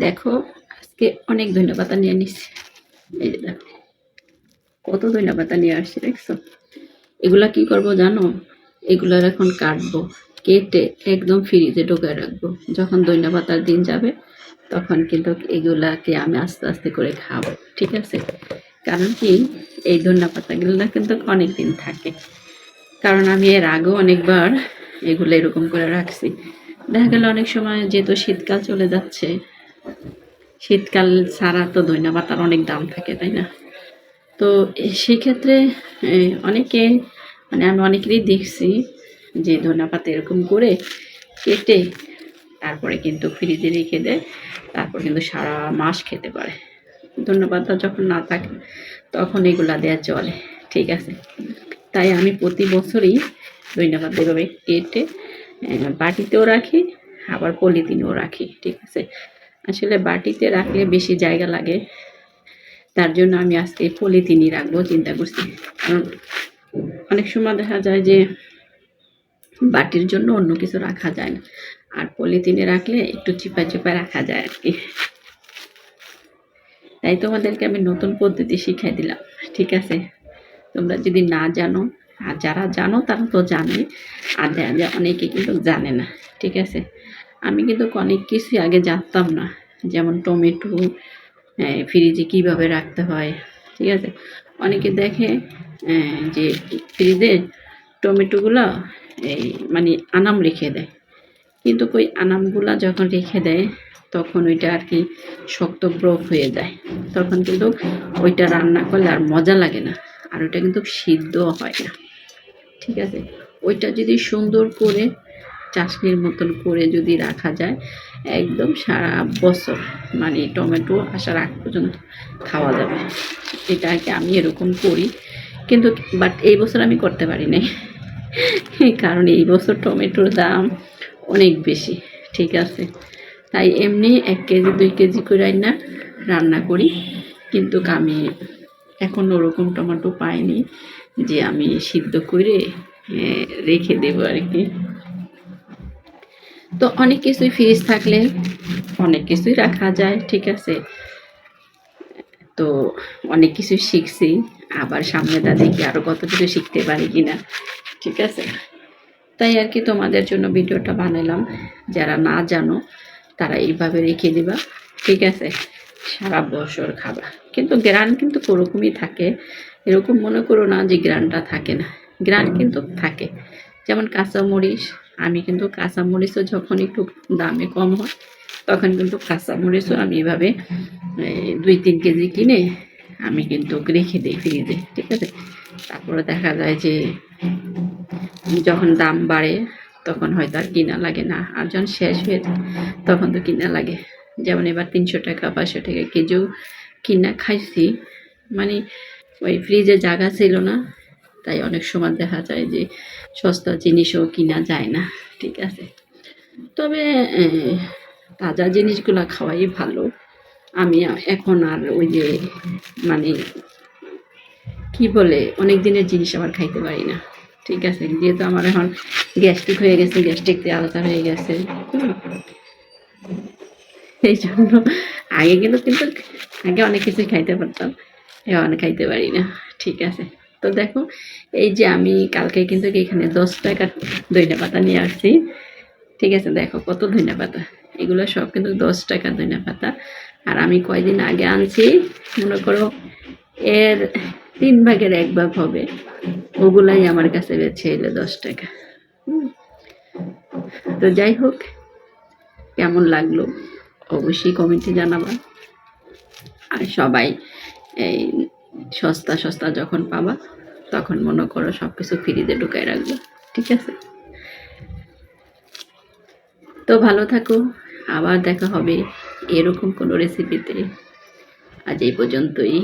দেখো আজকে অনেক ধনেপাতা নিয়ে নিচ্ছি। এই যে দেখো কত ধনেপাতা নিয়ে আসছি, দেখছো? এগুলা কি করব জানো? এগুলার এখন কাটবো, কেটে একদম ফ্রিজে ঢোকায় রাখবো। যখন ধনেপাতার দিন যাবে তখন কিন্তু এগুলাকে আমি আস্তে আস্তে করে খাবো, ঠিক আছে? কারণ কি, এই ধনেপাতাগুলো কিন্তু অনেক দিন থাকে। কারণ আমি এর আগেও অনেকবার এগুলো এরকম করে রাখছি। দেখা গেল অনেক সময় যেহেতু শীতকাল চলে যাচ্ছে, শীতকাল ছাড়া তো ধনেপাতার অনেক দাম থাকে, তাই না? তো সেক্ষেত্রে অনেকে, মানে আমি অনেকেরই দেখছি যে ধনেপাতা এরকম করে কেটে তারপরে কিন্তু ফ্রিজে রেখে দেয়, তারপর কিন্তু সারা মাস খেতে পারে। ধনেপাতা যখন না থাকে তখন এগুলা দেওয়া চলে, ঠিক আছে? তাই আমি প্রতি বছরই ধনেপাতা এভাবে কেটে বাটিতেও রাখি, আবার পলিথিনেও রাখি, ঠিক আছে? আসলে বাটিতে রাখলে বেশি জায়গা লাগে, তার জন্য আমি আজকে পলিথিনই রাখবো চিন্তা করছি। কারণ অনেক সময় দেখা যায় যে বাটির জন্য অন্য কিছু রাখা যায় না, আর পলিথিনে রাখলে একটু চিপায় চিপায় রাখা যায় আর কি। তাই তোমাদেরকে আমি নতুন পদ্ধতি শিখাই দিলাম, ঠিক আছে? তোমরা যদি না জানো, আর যারা জানো তারা তো জানে, আর অনেকে কিন্তু জানে না, ঠিক আছে? আমি কিন্তু অনেক কিছুই আগে জানতাম না, যেমন টমেটো ফ্রিজে কীভাবে রাখতে হয়, ঠিক আছে? অনেকে দেখে যে ফ্রিজে টমেটোগুলো এই মানে আনাম রেখে দেয়, কিন্তু ওই আনামগুলা যখন রেখে দেয় তখন ওইটা আর কি শক্ত ব্রক হয়ে যায়, তখন কিন্তু ওইটা রান্না করলে আর মজা লাগে না, আর ওইটা কিন্তু সিদ্ধও হয় না, ঠিক আছে? ওইটা যদি সুন্দর করে চাশনির মতন করে যদি রাখা যায়, একদম সারা বছর মানে টমেটো আসার আগ পর্যন্ত খাওয়া যাবে। এটাকে আমি এরকম করি, কিন্তু বাট এই বছর আমি করতে পারি নাই কারণ এই বছর টমেটোর দাম অনেক বেশি, ঠিক আছে? তাই এমনি 1 কেজি 2 কেজি করে না রান্না করি, কিন্তু আমি এখন ওরকম টমেটো পাইনি যে আমি সিদ্ধ করে রেখে দেবো আর কি। তো অনেক কিছুই ফ্রিজ থাকলে অনেক কিছুই রাখা যায়, ঠিক আছে? তো অনেক কিছু শিখছি, আবার সামনেটা দেখি আরও কত কিছু শিখতে পারি কিনা, ঠিক আছে? তাই আর কি তোমাদের জন্য ভিডিওটা বানালাম। যারা না জানো তারা এইভাবে রেখে দিবা, ঠিক আছে? সারা বছর খাবা, কিন্তু গ্রান কিন্তু ওরকমই থাকে, এরকম মনে করো না যে গ্রানটা থাকে না, গ্রান কিন্তু থাকে। যেমন কাঁচামরিচ, আমি কিন্তু কাঁচামরিচও যখন একটু দামে কম হয় তখন কিন্তু কাঁচামরিচও আমি এভাবে 2-3 কেজি কিনে আমি কিন্তু রেখে দিই ফ্রিজে, ঠিক আছে? তারপরে দেখা যায় যে যখন দাম বাড়ে তখন হয়তো আর কিনা লাগে না, আর যখন শেষ হয়ে যায় তখন তো কিনা লাগে। যেমন এবার 300 টাকা 500 টাকা কেজিও কিনা খাইছি, মানে ওই ফ্রিজে জায়গা ছিল না, তাই অনেক সময় দেখা যায় যে সস্তা জিনিসও কিনা যায় না, ঠিক আছে? তবে তাজা জিনিসগুলো খাওয়াই ভালো। আমি এখন আর ওই যে মানে কি বলে অনেক দিনের জিনিস আবার খাইতে পারি না, ঠিক আছে? যেহেতু আমার এখন গ্যাস্ট্রিক হয়ে গেছে, গ্যাস্ট্রিক দিয়ে আলসার হয়ে গেছে, এই জন্য আগে কিন্তু আগে অনেক কিছুই খাইতে পারতাম, এখন খাইতে পারি না, ঠিক আছে? তো দেখো এই যে আমি কালকে কিন্তু এখানে 10 টাকার ধনেপাতা নিয়ে আসছি, ঠিক আছে? দেখো কত ধনেপাতা, এগুলো সব কিন্তু 10 টাকার ধনেপাতা। আর আমি কয়দিন আগে আনছি, মনে করো এর 3 ভাগের 1 ভাগ হবে, ওগুলাই আমার কাছে বেছে এলো 10 টাকা। তো যাই হোক, কেমন লাগলো অবশ্যই কমেন্টে জানাবা। আর সবাই এই সস্তা সস্তা যখন পাবা তখন মনে করো সব কিছু ফ্রিজে ঢুকায় রাখবো, ঠিক আছে? তো ভালো থাকো, আবার দেখা হবে এরকম কোনো রেসিপিতে। আজ এই পর্যন্তই।